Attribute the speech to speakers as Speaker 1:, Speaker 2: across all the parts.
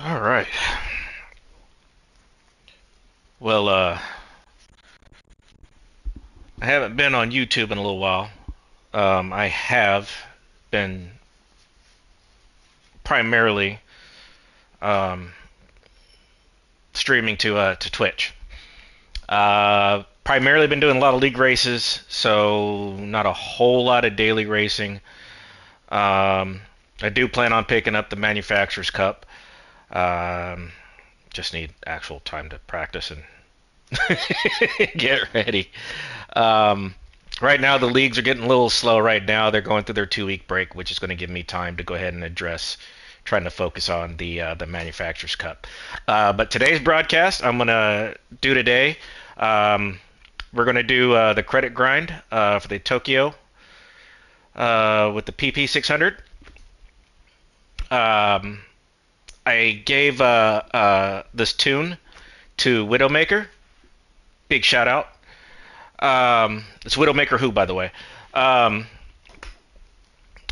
Speaker 1: All right. Well, I haven't been on YouTube in a little while. I have been primarily um, streaming to Twitch. Primarily been doing a lot of league races, so not a whole lot of daily racing. Um, I do plan on picking up the Manufacturers Cup. Um, just need actual time to practice and get ready. Um, right now, the leagues are getting a little slow right now. They're going through their 2 week break, which is going to give me time to go ahead and address trying to focus on the Manufacturers Cup. But today's broadcast, I'm going to do today. Um, we're going to do the credit grind for the Tokyo with the PP 600. Um, I gave this tune to Widowmaker. Big shout out. It's Widowmaker who, by the way. Um,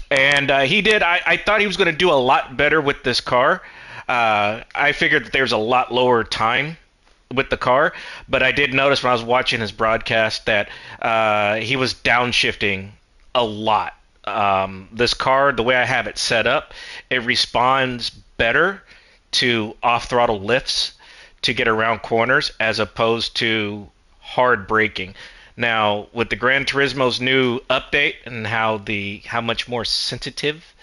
Speaker 1: and he did. I thought he was going to do a lot better with this car. I figured that there's a lot lower time with the car, but I did notice when I was watching his broadcast that he was downshifting a lot. This car, the way I have it set up, it responds better to off throttle lifts to get around corners as opposed to hard braking. Now, with the Gran Turismo's new update and how much more sensitive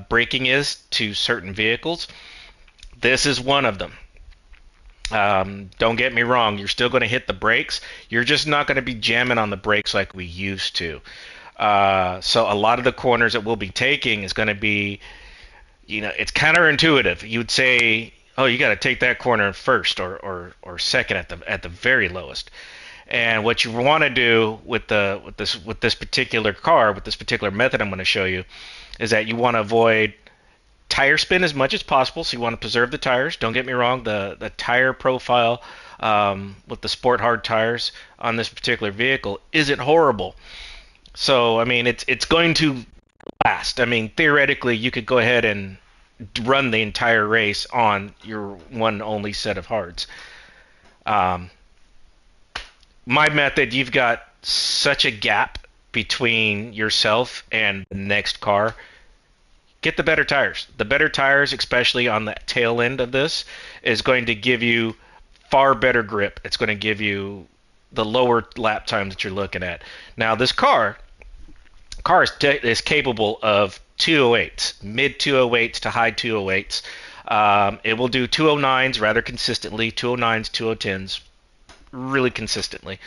Speaker 1: braking is to certain vehicles, this is one of them. Don't get me wrong, you're still going to hit the brakes. You're just not going to be jamming on the brakes like we used to. So a lot of the corners that we'll be taking is going to be, it's counterintuitive. You would say, oh, you got to take that corner first or second at the very lowest. And what you want to do with this particular car, with this particular method I'm going to show you, is that you want to avoid tire spin as much as possible. So you want to preserve the tires. Don't get me wrong, the tire profile with the sport hard tires on this particular vehicle isn't horrible. So I mean, it's going to last. I mean, theoretically, you could go ahead and run the entire race on your one only set of hards. Um, my method, you've got such a gap between yourself and the next car. Get the better tires. The better tires, especially on the tail end of this, is going to give you far better grip. It's going to give you the lower lap times that you're looking at. Now, this car is capable of 208s, mid 208s to high 208s. It will do 209s rather consistently, 209s, 210s really consistently.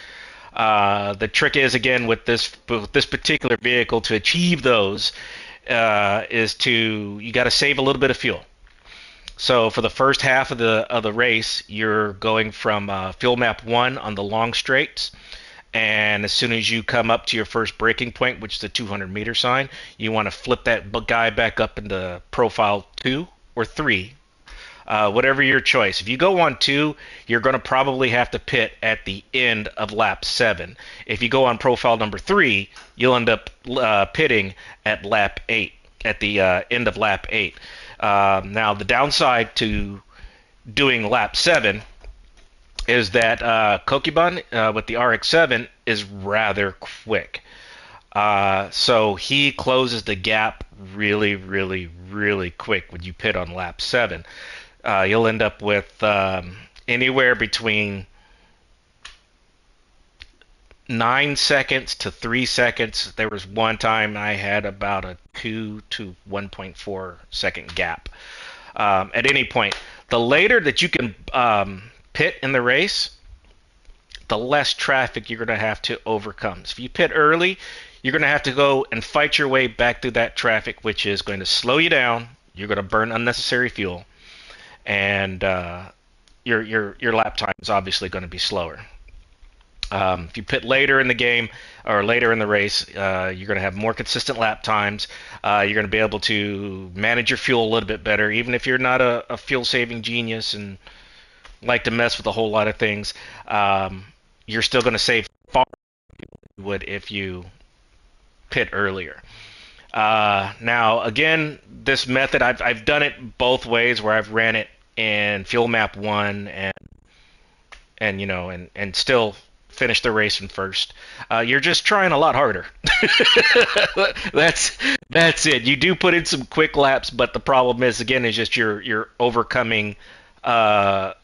Speaker 1: The trick is again with this particular vehicle to achieve those is to you got to save a little bit of fuel. So for the first half of the race, you're going from fuel map 1 on the long straights, and as soon as you come up to your first braking point, which is the 200-meter sign, you want to flip that guy back up into profile 2 or 3, whatever your choice. If you go on 2, you're going to probably have to pit at the end of lap 7. If you go on profile number 3, you'll end up pitting at lap 8, at the end of lap 8. Now, the downside to doing lap 7 is that Kokiban with the RX-7 is rather quick. So he closes the gap really, really, really quick when you pit on lap 7. You'll end up with anywhere between 9 seconds to 3 seconds. There was one time I had about a 2 to 1.4 second gap. At any point, the later that you can pit in the race, the less traffic you're going to have to overcome. So if you pit early, you're going to have to go and fight your way back through that traffic, which is going to slow you down. You're going to burn unnecessary fuel, and your lap time is obviously going to be slower. If you pit later in the game or later in the race, you're going to have more consistent lap times. You're going to be able to manage your fuel a little bit better, even if you're not a fuel-saving genius and like to mess with a whole lot of things. You're still going to save far more than you would if you pit earlier. Now, again, this method I've done it both ways, where I've ran it in Fuel Map One and and still finish the race in first. You're just trying a lot harder. that's that's it. You do put in some quick laps, but the problem is, again, is just you're overcoming the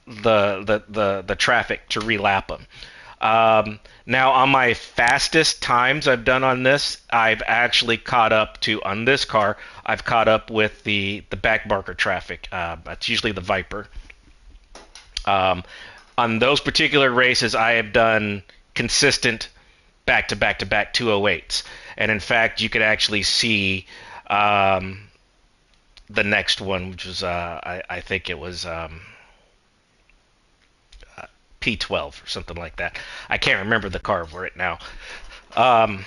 Speaker 1: traffic to relap them. Now, on my fastest times I've done on this, I've actually caught up to, on this car, I've caught up with the backbarker traffic. That's usually the Viper. Um, on those particular races, I have done consistent back to back to back 208s. And in fact, you could actually see the next one, which was, I think it was P12 or something like that. I can't remember the car for it now. Um,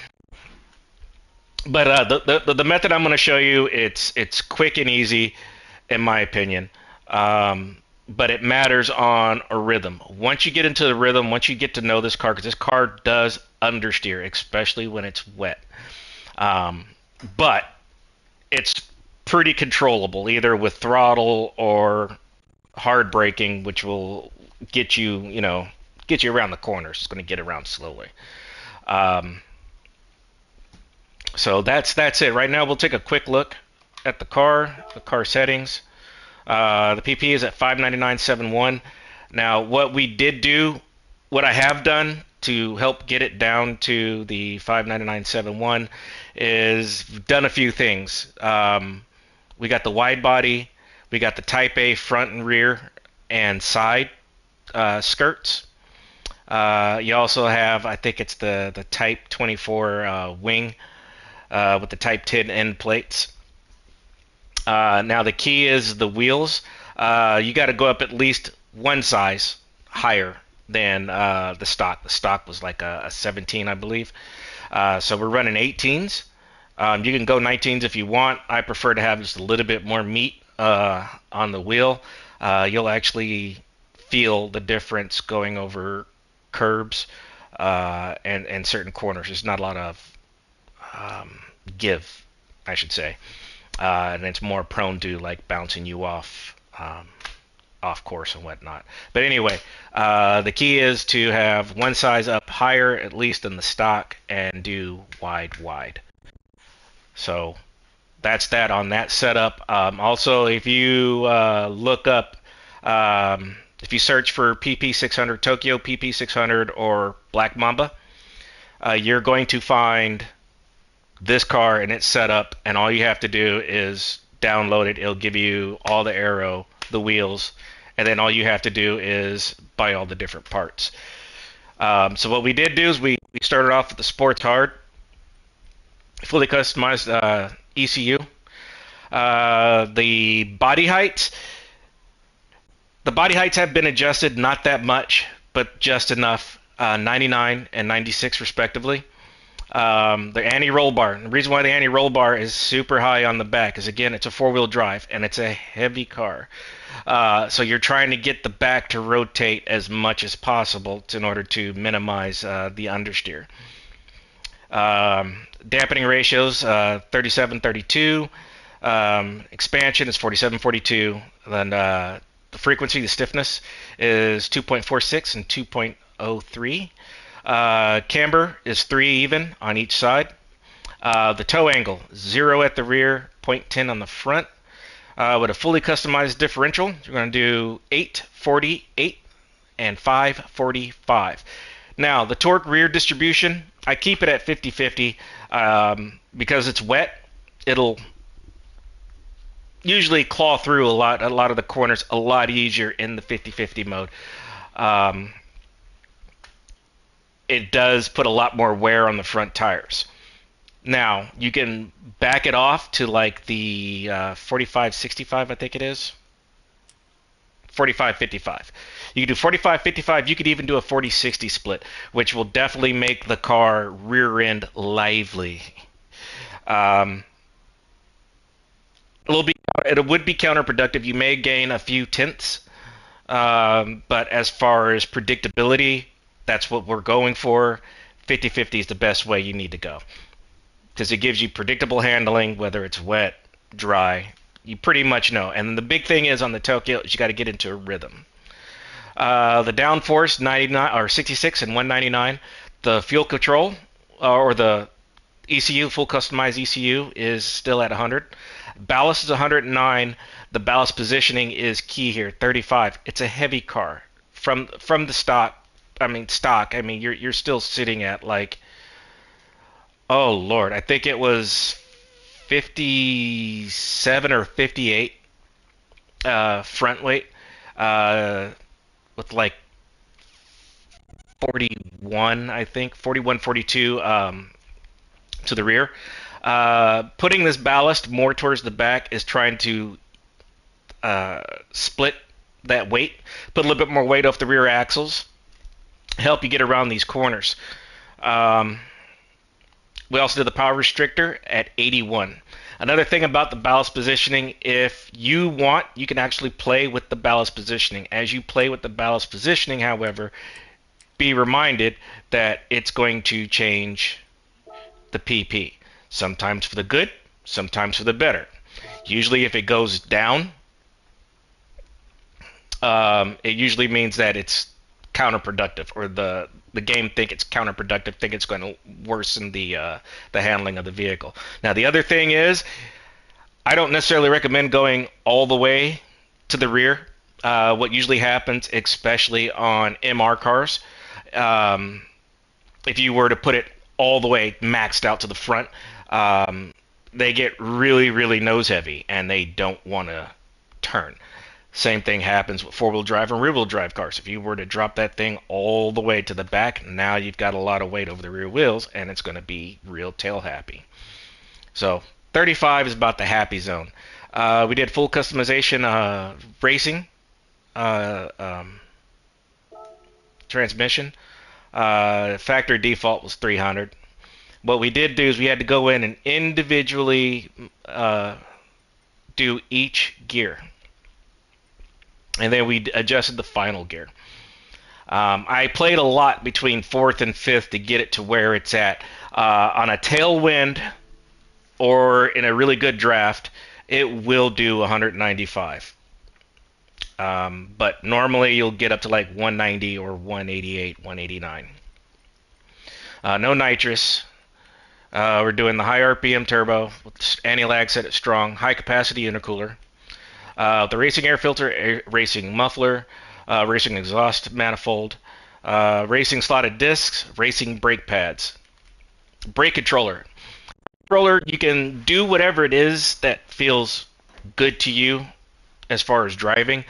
Speaker 1: but the method I'm going to show you, it's quick and easy, in my opinion. But it matters on a rhythm. Once you get into the rhythm, once you get to know this car, because this car does understeer, especially when it's wet. Um, but it's pretty controllable, either with throttle or hard braking, which will get you, get you around the corners. It's going to get around slowly. Um, so that's it. Right now, we'll take a quick look at the car settings. The PP is at 599.71. Now, what I have done to help get it down to the 599.71 is done a few things. We got the wide body, we got the Type A front and rear and side skirts. You also have, I think it's the Type 24 wing with the Type 10 end plates. Now the key is the wheels. You got to go up at least one size higher than the stock. The stock was like a 17, I believe. So we're running 18s. You can go 19s if you want. I prefer to have just a little bit more meat on the wheel. You'll actually feel the difference going over curbs and certain corners. There's not a lot of give, I should say. And it's more prone to like bouncing you off course and whatnot. But anyway, the key is to have one size up higher, at least in the stock, and do wide. So that's that on that setup. Also, if you look up, if you search for PP600 Tokyo, PP600, or Black Mamba, you're going to find this car and its setup, and all you have to do is download it. It'll give you all the aero, the wheels, and then all you have to do is buy all the different parts. So what we did do is we started off with the Sports Hard, fully customized ECU. The body heights, have been adjusted, not that much, but just enough, 99 and 96 respectively. The anti-roll bar. And the reason why the anti-roll bar is super high on the back is, again, it's a four-wheel drive and it's a heavy car. So you're trying to get the back to rotate as much as possible in order to minimize the understeer. Dampening ratios, 37-32. Expansion is 47-42. Then the frequency, the stiffness, is 2.46 and 2.03. Camber is 3 even on each side. The toe angle, 0 at the rear, 0.10 on the front. With a fully customized differential, you're going to do 848 and 545. Now, the torque rear distribution, I keep it at 50-50 because it's wet. It'll usually claw through a lot of the corners a lot easier in the 50-50 mode. It does put a lot more wear on the front tires. Now, you can back it off to like the 45-65, I think it is. 45-55. You can do 45-55. You could even do a 40-60 split, which will definitely make the car rear end lively. It would be counterproductive. You may gain a few tenths, but as far as predictability, that's what we're going for. 50-50 is the best way you need to go. because it gives you predictable handling, whether it's wet, dry. You pretty much know. And the big thing is on the Tokyo is you got to get into a rhythm. The downforce 99 or 66 and 199. The fuel control or the ECU, full customized ECU, is still at 100. Ballast is 109. The ballast positioning is key here, 35. It's a heavy car. From the stock, I mean you're still sitting at like, oh Lord, I think it was 57 or 58 front weight with like 41, I think 41, 42 to the rear. Putting this ballast more towards the back is trying to split that weight, put a little bit more weight off the rear axles, help you get around these corners. Um, we also did the power restrictor at 81. Another thing about the ballast positioning, if you want, you can actually play with the ballast positioning. As you play with the ballast positioning, however, be reminded that it's going to change the PP. Sometimes for the good, sometimes for the better. Usually if it goes down, it usually means that it's counterproductive, or the game think it's counterproductive, think it's going to worsen the handling of the vehicle. Now the other thing is, I don't necessarily recommend going all the way to the rear. What usually happens, especially on MR cars, um, if you were to put it all the way maxed out to the front, they get really, really nose heavy and they don't want to turn. Same thing happens with four-wheel drive and rear-wheel drive cars. If you were to drop that thing all the way to the back, now you've got a lot of weight over the rear wheels and it's going to be real tail happy. So 35 is about the happy zone. We did full customization racing uh, um, transmission. Factory default was 300. What we did do is we had to go in and individually do each gear, and then we adjusted the final gear. I played a lot between fourth and fifth to get it to where it's at. On a tailwind or in a really good draft, it will do 195. But normally you'll get up to like 190 or 188, 189. No nitrous. We're doing the high RPM turbo with anti-lag set at strong, high capacity intercooler. The racing air filter, racing muffler, racing exhaust manifold, racing slotted discs, racing brake pads. Brake controller. Controller, you can do whatever it is that feels good to you as far as driving.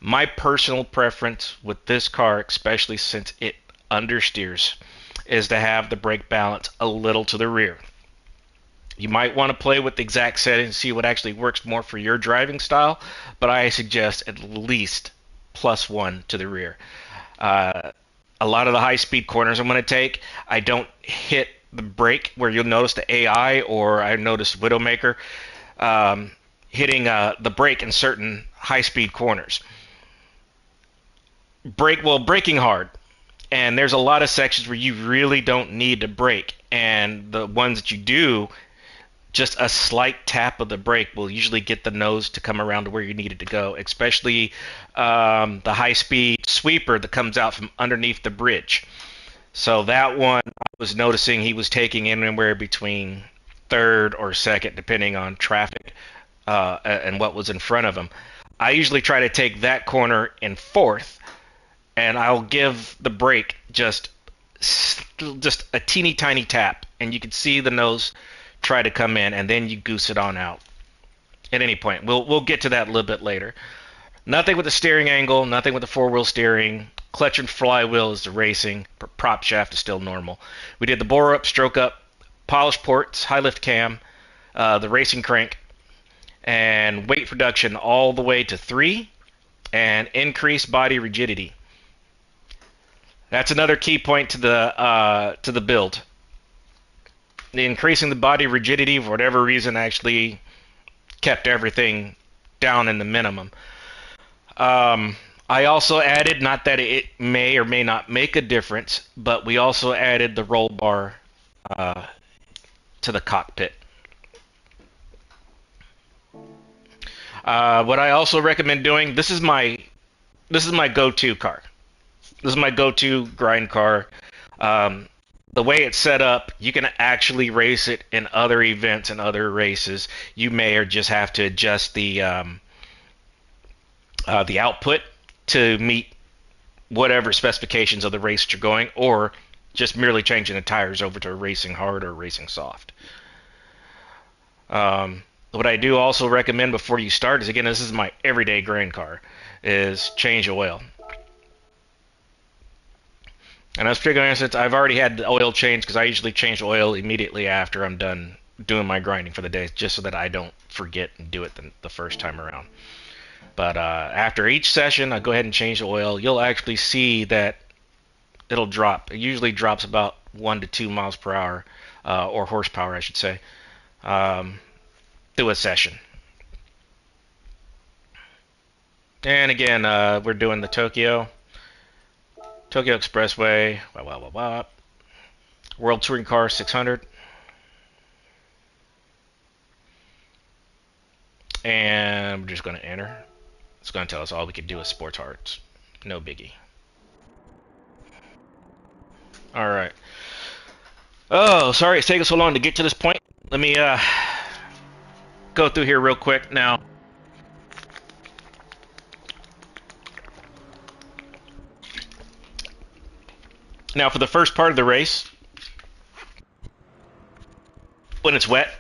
Speaker 1: My personal preference with this car, especially since it understeers, is to have the brake balance a little to the rear. You might want to play with the exact settings and see what actually works more for your driving style, but I suggest at least +1 to the rear. A lot of the high-speed corners I'm going to take, I don't hit the brake where you'll notice the AI, or I noticed Widowmaker hitting the brake in certain high-speed corners. Braking hard, and there's a lot of sections where you really don't need to brake, and the ones that you do, just a slight tap of the brake will usually get the nose to come around to where you need it to go, especially the high-speed sweeper that comes out from underneath the bridge. So that one, I was noticing he was taking anywhere between third or second, depending on traffic and what was in front of him. I usually try to take that corner in fourth, and I'll give the brake just a teeny tiny tap, and you can see the nose try to come in, and then you goose it on out at any point. We'll get to that a little bit later. Nothing with the steering angle, nothing with the four-wheel steering. Clutch and flywheel is the racing. Prop shaft is still normal. We did the bore up, stroke up, polished ports, high lift cam, the racing crank, and weight reduction all the way to 3, and increased body rigidity. That's another key point to the build. Increasing the body rigidity, for whatever reason, actually kept everything down in the minimum. I also added, not that it may or may not make a difference, but we also added the roll bar to the cockpit. What I also recommend doing, this is my go-to car. This is my go-to grind car. Um, the way it's set up, you can actually race it in other events and other races. You may or just have to adjust the output to meet whatever specifications of the race that you're going, or just merely changing the tires over to racing hard or racing soft. What I do also recommend before you start is, again, this is my everyday grind car, is change oil. And that's particularly since I've already had the oil change, because I usually change oil immediately after I'm done doing my grinding for the day, just so that I don't forget and do it the first time around. But after each session, I go ahead and change the oil. You'll actually see that it'll drop. It usually drops about 1 to 2 miles per hour, or horsepower, I should say, um, through a session. And again, we're doing the Tokyo Expressway, World Touring Car 600. And we're just going to enter. It's going to tell us all we can do is sports hearts. No biggie. All right. Oh, sorry it's taking so long to get to this point. Let me go through here real quick now. Now, for the first part of the race, when it's wet,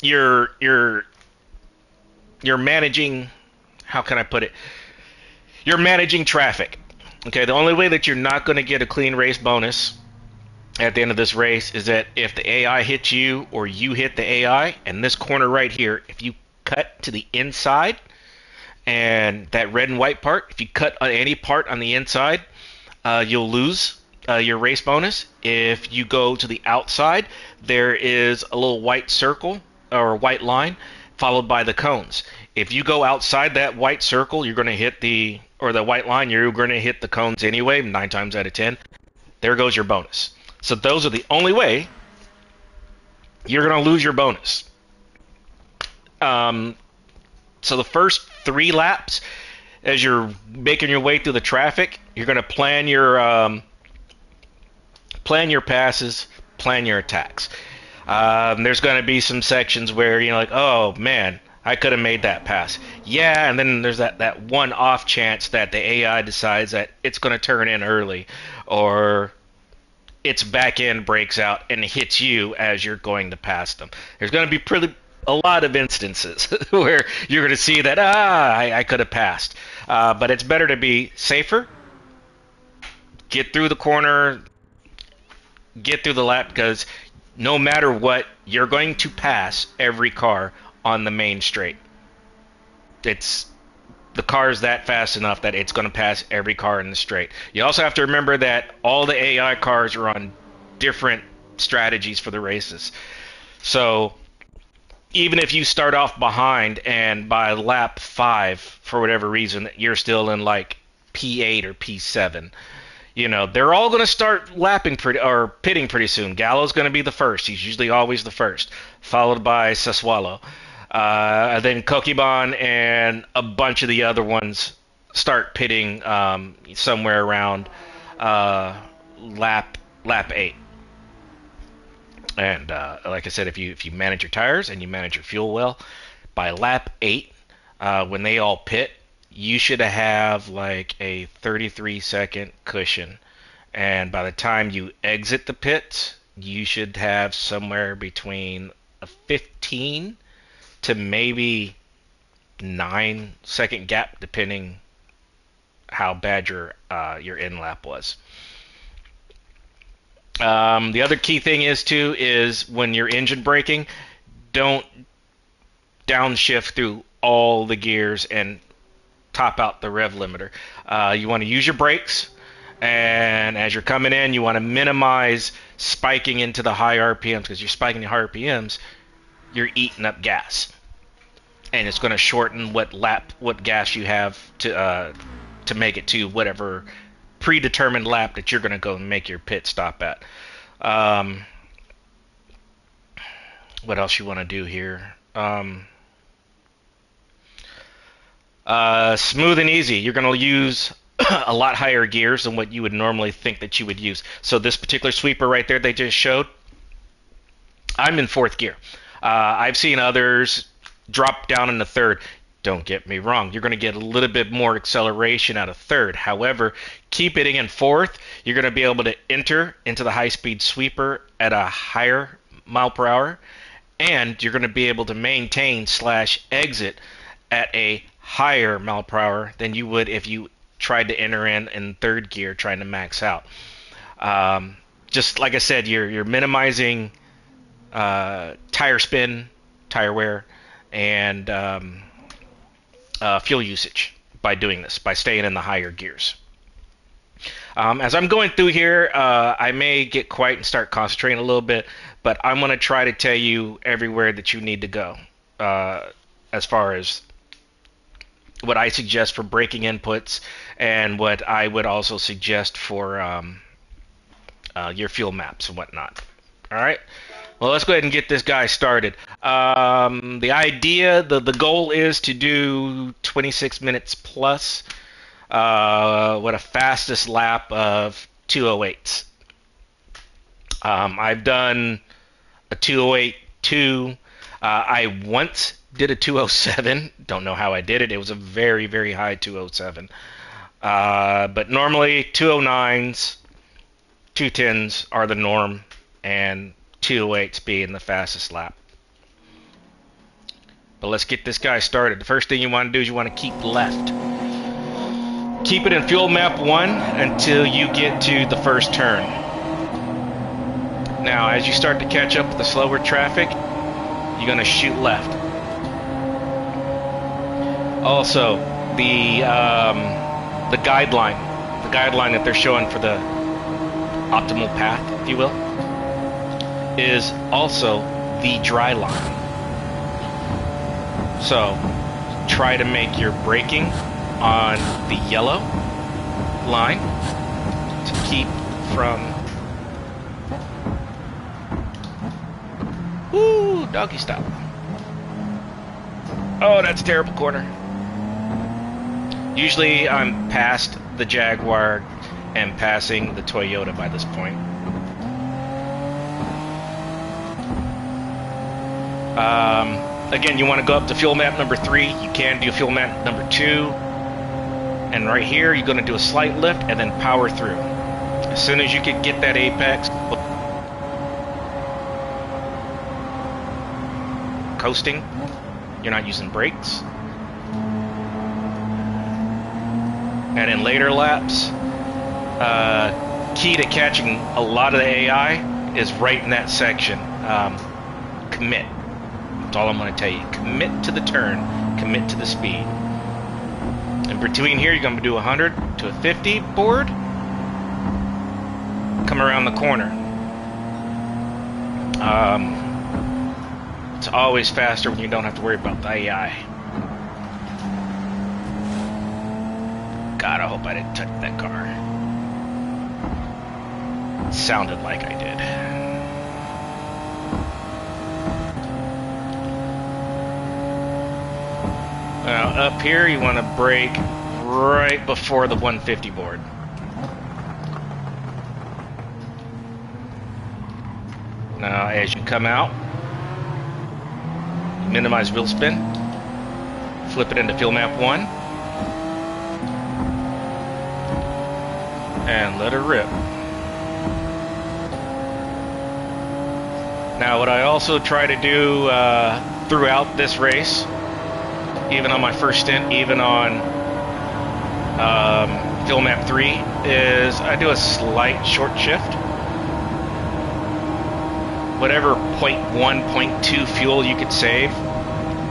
Speaker 1: you're managing. How can I put it? You're managing traffic. Okay, the only way that you're not going to get a clean race bonus at the end of this race is that if the AI hits you or you hit the AI, and this corner right here, if you cut to the inside and that red and white part, if you cut on any part on the inside, you'll lose your race bonus. If you go to the outside, there is a little white circle or white line followed by the cones. If you go outside that white circle, you're going to hit the white line, you're going to hit the cones anyway, 9 times out of 10. There goes your bonus. So those are the only way you're going to lose your bonus. So the first 3 laps, as you're making your way through the traffic, you're going to plan your passes, plan your attacks. There's going to be some sections where you're like, oh man, I could have made that pass. Yeah, and then there's that one off chance that the AI decides that it's going to turn in early, or its back end breaks out and hits you as you're going to pass them. There's going to be a lot of instances where you're going to see that, I could have passed. But it's better to be safer, get through the corner, get through the lap, because no matter what, you're going to pass every car on the main straight. The car is that fast enough that it's going to pass every car in the straight. You also have to remember that all the AI cars are on different strategies for the races. So even if you start off behind and by lap 5, for whatever reason, you're still in like P8 or P7, they're all going to start pitting pretty soon. Gallo's going to be the first. He's usually always the first, followed by Sassuolo. Then Kokiban and a bunch of the other ones start pitting somewhere around lap 8. And like I said, if you manage your tires and you manage your fuel well, by lap 8, when they all pit, you should have like a 33-second cushion. And by the time you exit the pits, you should have somewhere between a 15 to maybe 9-second gap, depending how bad your in lap was. The other key thing is when you're engine braking, don't downshift through all the gears and top out the rev limiter. You want to use your brakes, and as you're coming in, you want to minimize spiking into the high RPMs, because you're spiking the high RPMs, you're eating up gas, and it's going to shorten what gas you have to make it to whatever predetermined lap that you're going to go and make your pit stop at. What else you want to do here? Smooth and easy. You're going to use a lot higher gears than what you would normally think that you would use. So this particular sweeper right there they just showed, I'm in fourth gear. I've seen others drop down in the third. Don't get me wrong, you're going to get a little bit more acceleration out of third. However, keep it in fourth, you're going to be able to enter into the high-speed sweeper at a higher mile per hour, and you're going to be able to maintain slash exit at a higher mile per hour than you would if you tried to enter in third gear trying to max out. Just like I said, you're minimizing tire spin, tire wear, and fuel usage by doing this, by staying in the higher gears. As I'm going through here, I may get quiet and start concentrating a little bit, but I'm going to try to tell you everywhere that you need to go as far as what I suggest for braking inputs and what I would also suggest for your fuel maps and whatnot. All right. Well, let's go ahead and get this guy started. The idea, the goal is to do 26 minutes plus with a fastest lap of 2:08. I've done a 2:08.2. I once did a 2:07. Don't know how I did it. It was a very, very high 2:07. But normally 2:09s, 2:10s are the norm, and 2:08s being the fastest lap. But let's get this guy started. The first thing you want to do is you want to keep left. Keep it in fuel map 1 until you get to the first turn. Now, as you start to catch up with the slower traffic, you're going to shoot left. Also, the guideline that they're showing for the optimal path, if you will, is also the dry line. So try to make your braking on the yellow line to keep from doggy style. Oh, that's a terrible corner. Usually I'm past the Jaguar and passing the Toyota by this point. Again, you want to go up to fuel map number 3. You can do fuel map number 2. And right here, you're going to do a slight lift and then power through. As soon as you can get that apex, coasting, you're not using brakes. And in later laps, key to catching a lot of the AI is right in that section. Commit. That's all I'm going to tell you. Commit to the turn. Commit to the speed. In between here, you're going to do 100 to a 50 board. Come around the corner. It's always faster when you don't have to worry about the AI. God, I hope I didn't touch that car. It sounded like I did. Now up here you want to brake right before the 150 board. Now as you come out, minimize wheel spin, flip it into fuel map 1, and let her rip. Now what I also try to do throughout this race, even on my first stint, even on fuel map 3, is I do a slight short shift. Whatever 0.1, 0.2 fuel you could save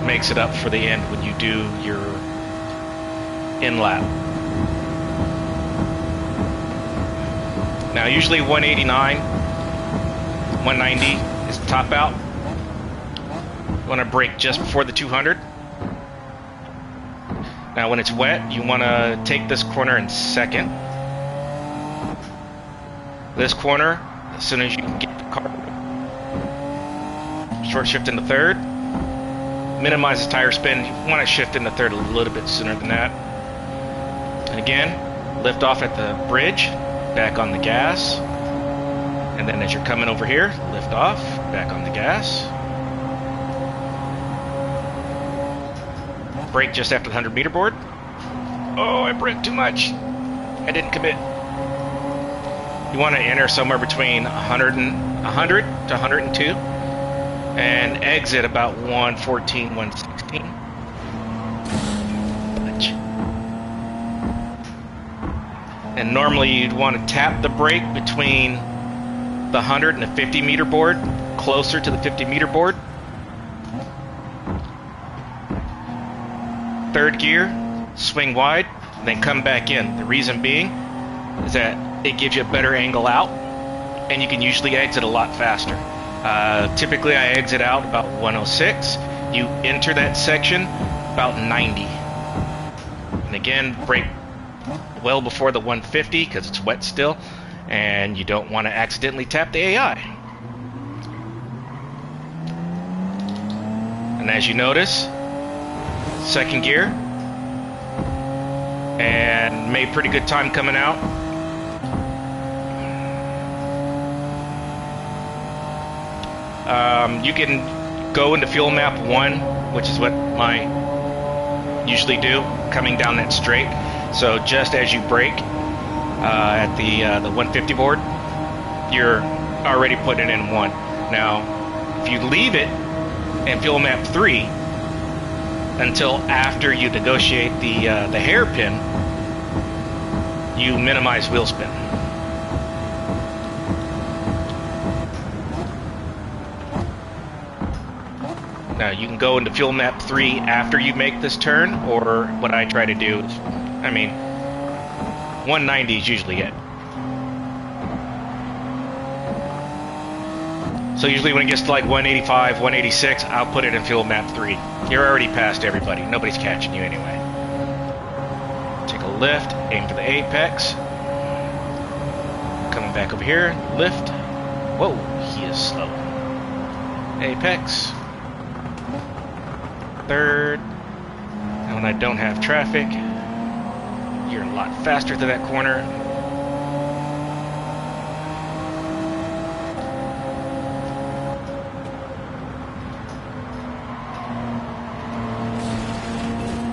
Speaker 1: makes it up for the end when you do your in-lap. Now usually 189, 190 is the top out. You want to brake just before the 200. Now when it's wet, you want to take this corner in second. This corner, as soon as you can get the car, Short shift into third. Minimizes tire spin. You want to shift into third a little bit sooner than that. And again, lift off at the bridge, back on the gas. And then as you're coming over here, lift off, back on the gas. Brake just after the 100 meter board. Oh, I braked too much. I didn't commit. You want to enter somewhere between 100 to 102 and exit about 114, 116. And normally you'd want to tap the brake between the 100 and the 50 meter board, closer to the 50 meter board. Third gear, swing wide, then come back in. The reason being is that it gives you a better angle out, and you can usually exit a lot faster. Typically I exit out about 106. You enter that section about 90. And again, brake well before the 150 because it's wet still, and you don't want to accidentally tap the AI. And as you notice, second gear, and made pretty good time coming out. You can go into fuel map 1, which is what I usually do, coming down that straight. So just as you brake at the 150 board, you're already putting it in 1. Now, if you leave it in fuel map 3 until after you negotiate the hairpin, you minimize wheel spin. Now you can go into fuel map 3 after you make this turn, or what I try to do is, 190 is usually it. So usually when it gets to like 185, 186, I'll put it in fuel map 3. You're already past everybody. Nobody's catching you anyway. Take a lift, aim for the apex. Coming back over here, lift. Whoa, he is slow. Apex. Third. And when I don't have traffic, you're a lot faster to that corner.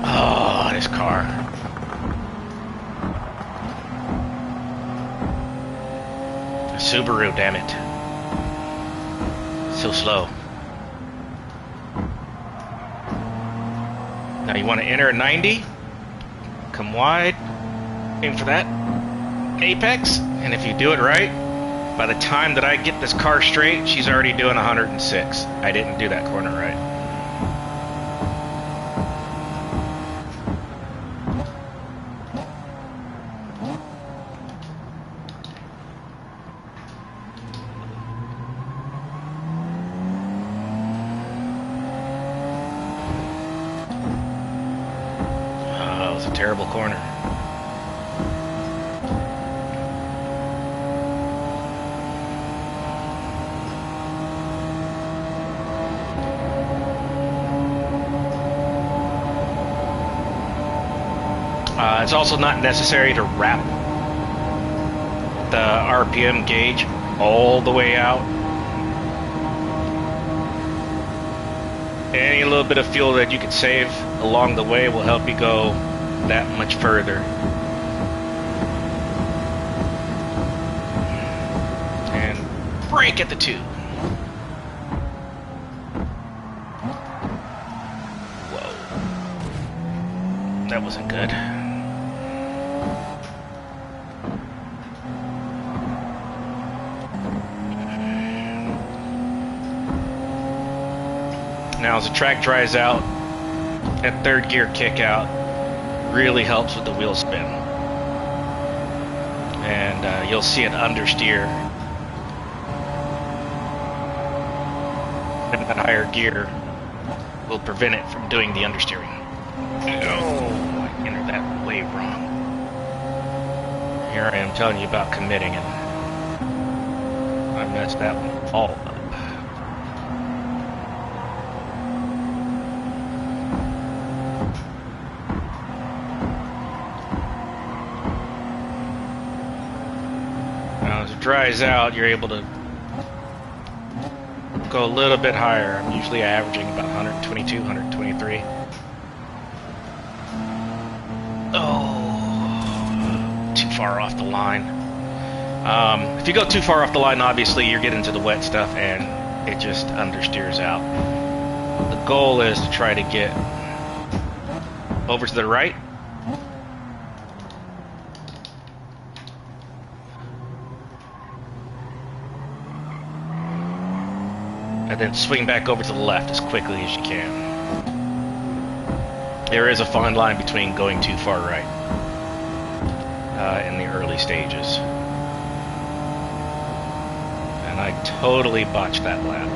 Speaker 1: Oh, this car. A Subaru, damn it. So slow. Now you want to enter a 90, come wide, aim for that apex, and if you do it right, by the time that I get this car straight, she's already doing 106. I didn't do that corner right. Terrible corner. It's also not necessary to wrap the RPM gauge all the way out. Any little bit of fuel that you can save along the way will help you go that much further. And brake at the 2. Whoa. That wasn't good. Now as the track dries out, that third gear kick out really helps with the wheel spin, and you'll see an understeer in that higher gear will prevent it from doing the understeering. Oh, I entered that way wrong. Here I am telling you about committing it. I messed that one all up. dries out, you're able to go a little bit higher. I'm usually averaging about 122, 123. Oh, too far off the line. If you go too far off the line, obviously you're getting to the wet stuff and it just understeers out. The goal is to try to get over to the right. And then swing back over to the left as quickly as you can. There is a fine line between going too far right in the early stages. And I totally botched that lap.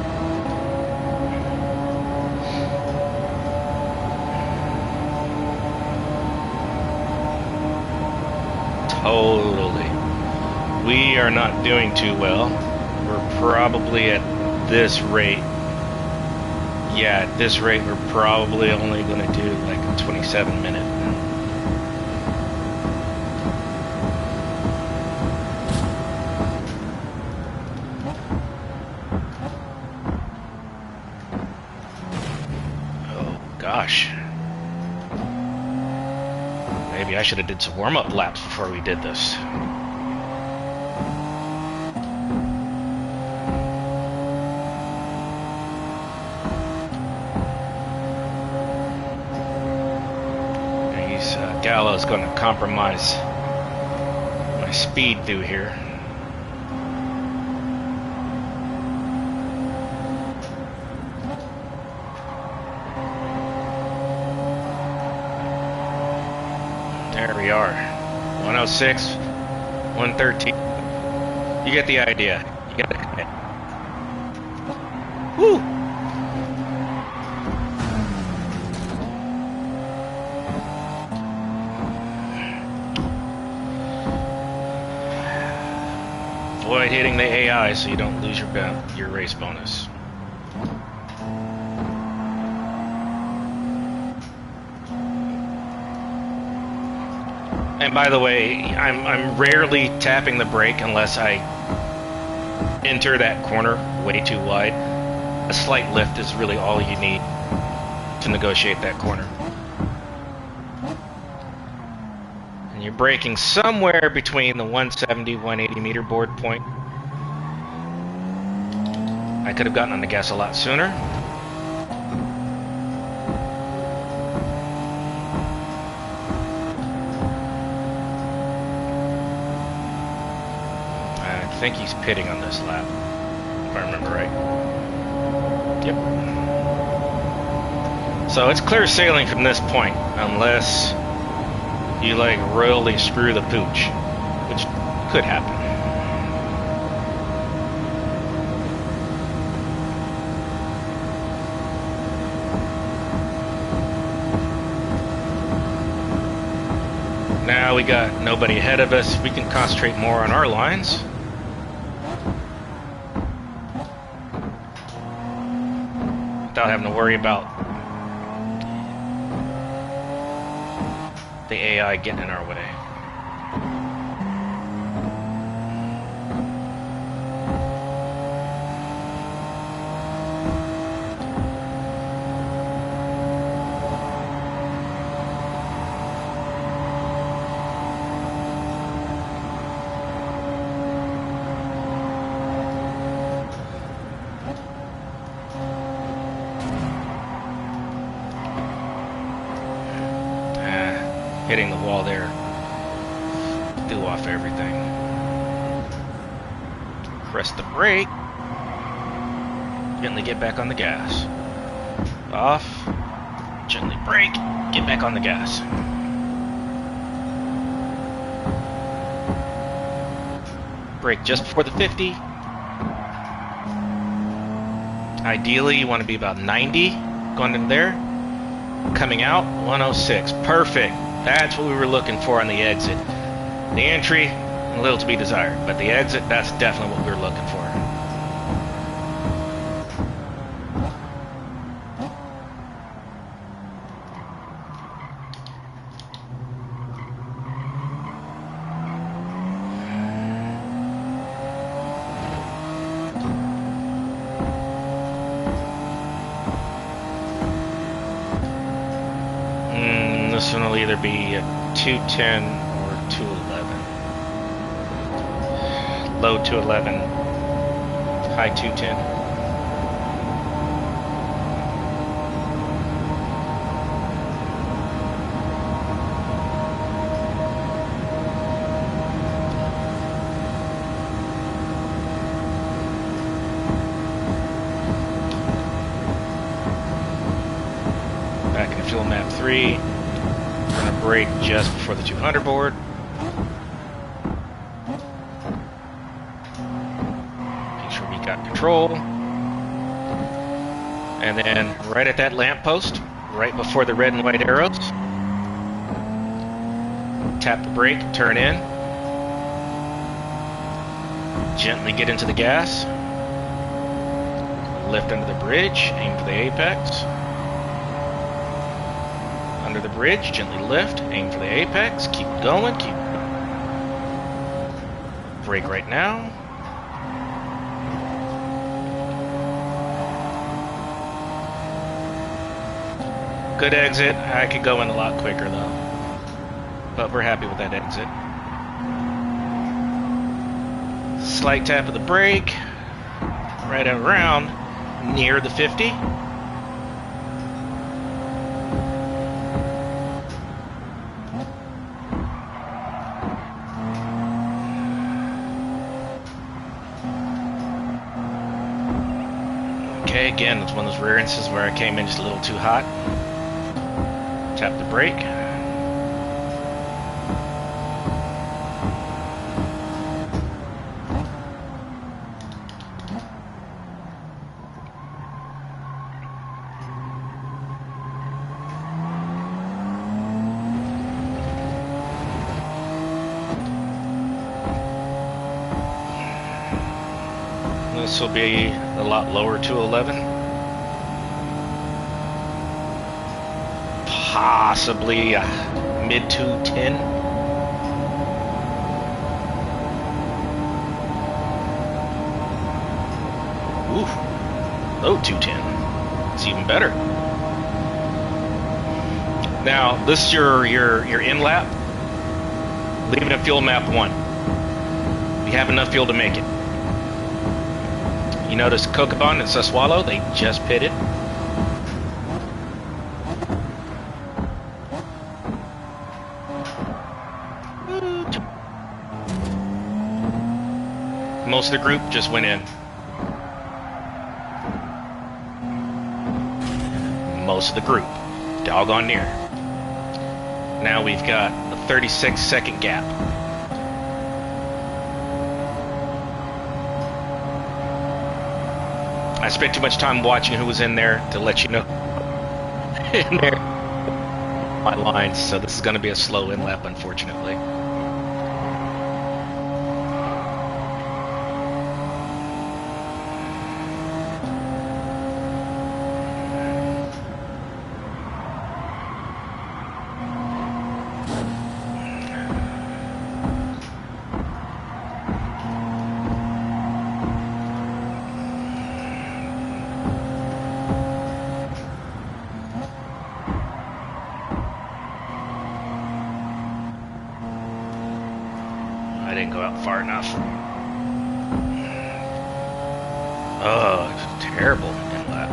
Speaker 1: Totally. We are not doing too well. We're probably at this rate. Yeah, at this rate we're probably only going to do like a 27-minute. Oh gosh. Maybe I should have did some warm-up laps before we did this. Gallo's going to compromise my speed through here. There we are. 106, 113. You get the idea. You get it. Woo! Avoid hitting the AI so you don't lose your race bonus. And by the way, I'm rarely tapping the brake unless I enter that corner way too wide. A slight lift is really all you need to negotiate that corner. And you're braking somewhere between the 170, 180 meter board point. I could have gotten on the gas a lot sooner. I think he's pitting on this lap, if I remember right. Yep. So it's clear sailing from this point, unless you like royally screw the pooch, which could happen. Now we got nobody ahead of us. We can concentrate more on our lines. Without having to worry about the AI getting in our way. Hitting the wall there threw off everything. Press the brake. Gently get back on the gas. Off. Gently brake. Get back on the gas. Brake just before the 50. Ideally, you want to be about 90 going in there. Coming out, 106. Perfect. That's what we were looking for on the exit. The entry, a little to be desired, but the exit, that's definitely what we were looking for. This one will either be a 210 or 211. Low 211, high 210. Back in fuel map 3. Gonna brake just before the 200 board. Make sure we got control. And then right at that lamppost, right before the red and white arrows, tap the brake, turn in. Gently get into the gas. Lift under the bridge, aim for the apex. Under the bridge, gently lift, aim for the apex, keep going, keep. Brake right now. Good exit. I could go in a lot quicker though. But we're happy with that exit. Slight tap of the brake. Right around near the 50. Okay, again, it's one of those rare instances where I came in just a little too hot. Tap the brake. This will be a lot lower to 11. Possibly mid 210. Ooh, low 210. It's even better. Now, this is your in lap. Leave it at fuel map 1. You have enough fuel to make it. You notice Kokobon and Sassuolo, they just pitted. Most of the group just went in. Most of the group. Doggone near. Now we've got a 36-second gap. I spent too much time watching who was in there to let you know in there my lines, so this is going to be a slow in lap, unfortunately. I didn't go out far enough. Oh, it's terrible in lap.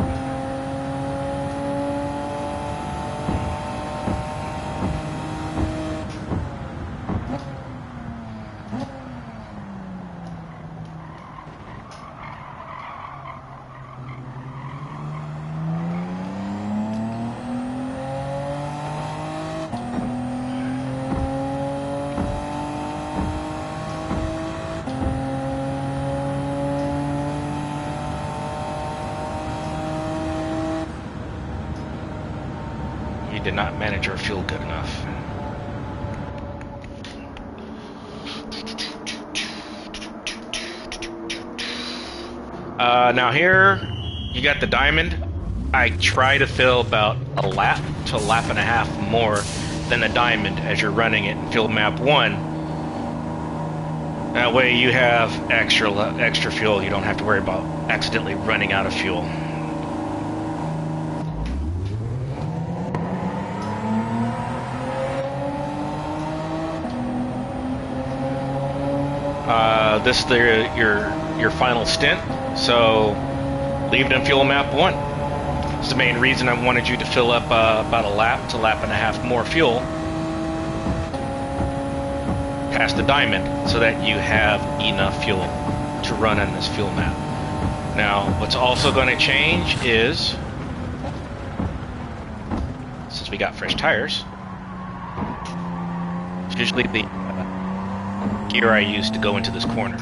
Speaker 1: We did not manage our fuel good enough. Now here, you got the diamond. I try to fill about a lap to a lap and a half more than the diamond as you're running it in field map 1. That way you have extra fuel. You don't have to worry about accidentally running out of fuel. this is your final stint, so leave it in fuel map 1. It's the main reason I wanted you to fill up about a lap to lap and a half more fuel past the diamond, so that you have enough fuel to run in this fuel map. Now, what's also going to change is, since we got fresh tires, it's usually the gear I use to go into this corner.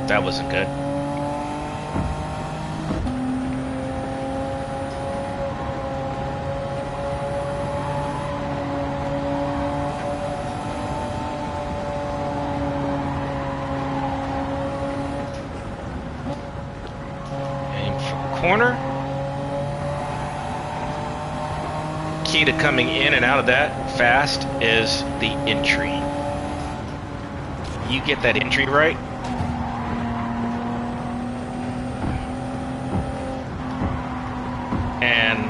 Speaker 1: That wasn't good. Corner. Key to coming in and out of that fast is the entry. You get that entry right, and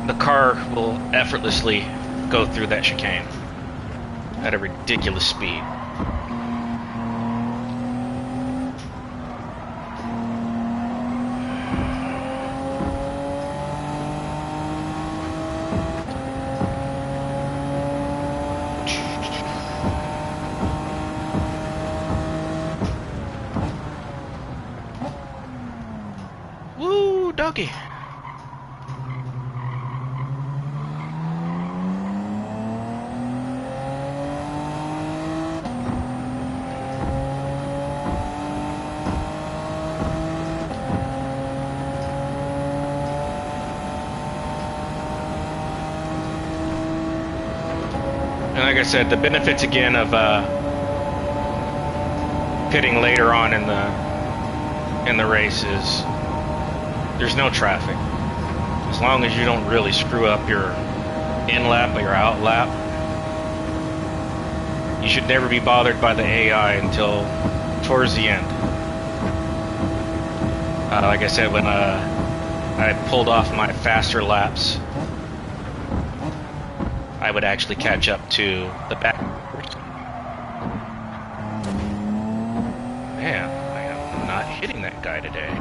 Speaker 1: the car will effortlessly go through that chicane at a ridiculous speed. Doggy. And like I said, the benefits again of pitting later on in the race is there's no traffic. As long as you don't really screw up your in lap or your out lap, you should never be bothered by the AI until towards the end. Like I said, when I pulled off my faster laps, I would actually catch up to the back. Man, I am not hitting that guy today.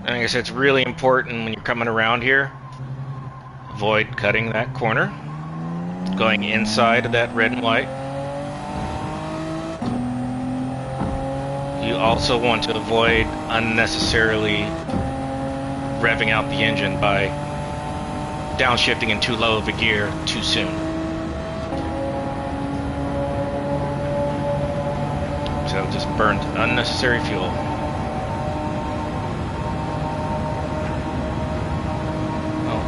Speaker 1: Like I said, it's really important when you're coming around here, avoid cutting that corner, going inside of that red and white. You also want to avoid unnecessarily revving out the engine by downshifting in too low of a gear too soon. So just burned unnecessary fuel.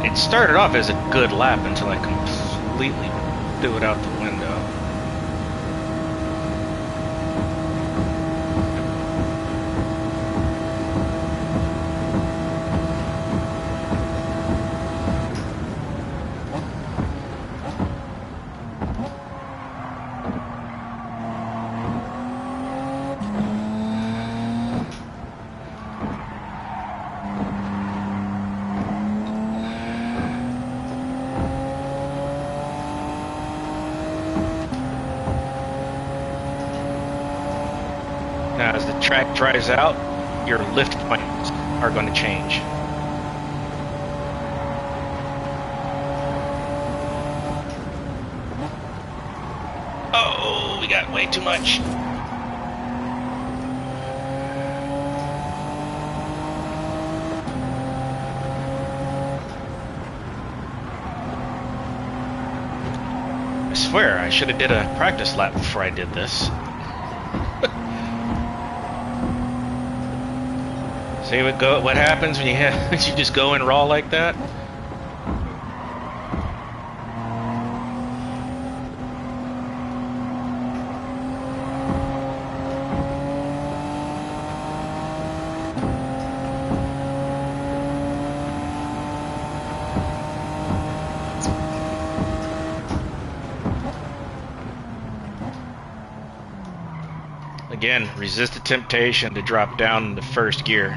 Speaker 1: It started off as a good lap until I completely threw it out the window. As the track dries out, your lift points are going to change. Oh, we got way too much. I swear, I should have did a practice lap before I did this. See what happens when you just go in raw like that? Again, resist the temptation to drop down in the first gear.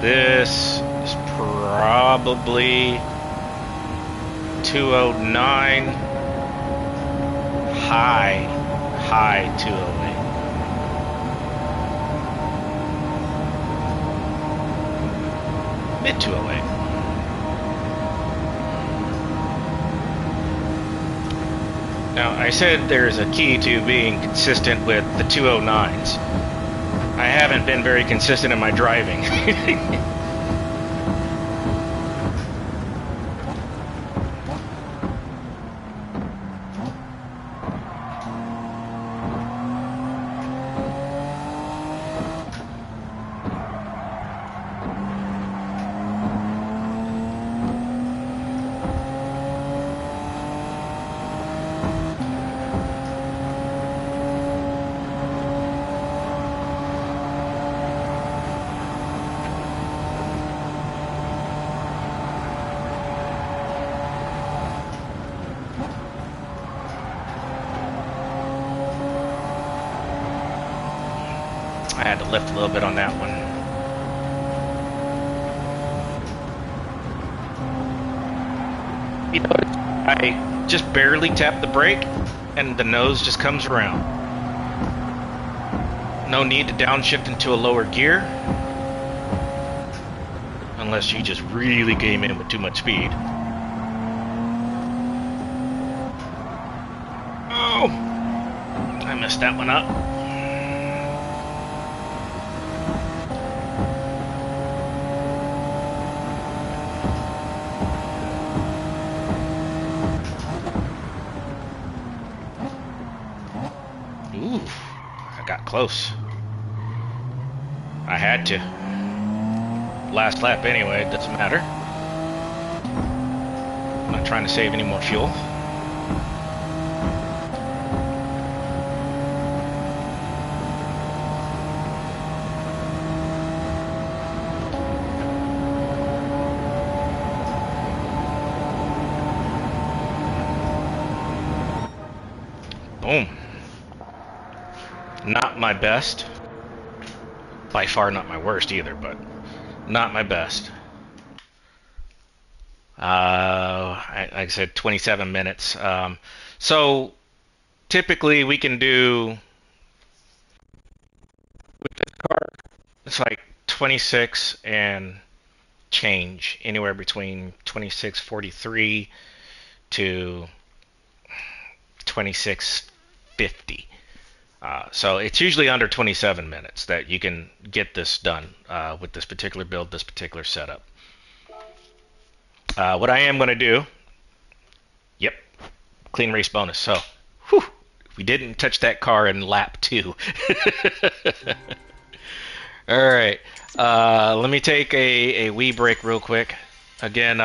Speaker 1: This is probably 209, high 208. Mid 208. Now, I said there's a key to being consistent with the 209s. I haven't been very consistent in my driving. I had to lift a little bit on that one. You notice I just barely tap the brake and the nose just comes around. No need to downshift into a lower gear unless you just really came in with too much speed. Oh, I messed that one up. Ooh, I got close. I had to. Last lap anyway, it doesn't matter. I'm not trying to save any more fuel. Boom. Not my best. By far not my worst either, but not my best. Like I said, 27 minutes. So typically we can do with this car, it's like 26 and change, anywhere between 26:43 to 26:50. So it's usually under 27 minutes that you can get this done with this particular build, this particular setup. What I am going to do, yep, clean race bonus. So, whew, we didn't touch that car in lap 2. All right, let me take a wee break real quick. Again,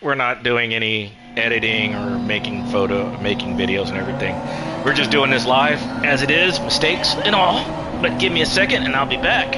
Speaker 1: we're not doing any editing or making videos and everything. We're just doing this live as it is, mistakes and all. But give me a second and I'll be back.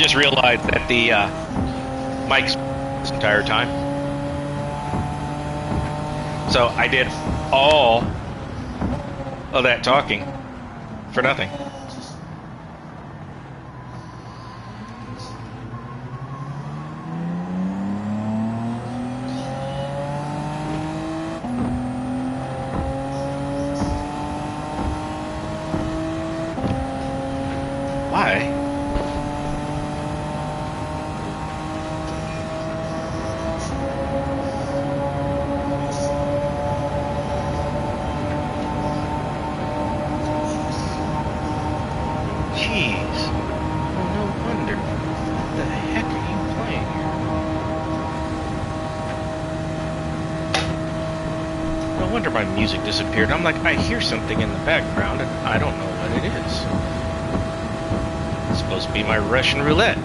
Speaker 1: just realized that the mic's this entire time. So I did all of that talking for nothing. Why? Jeez. Oh, no wonder. What the heck are you playing here? No wonder my music disappeared. I'm like, I hear something in the background and I don't know what it is. It's supposed to be my Russian roulette.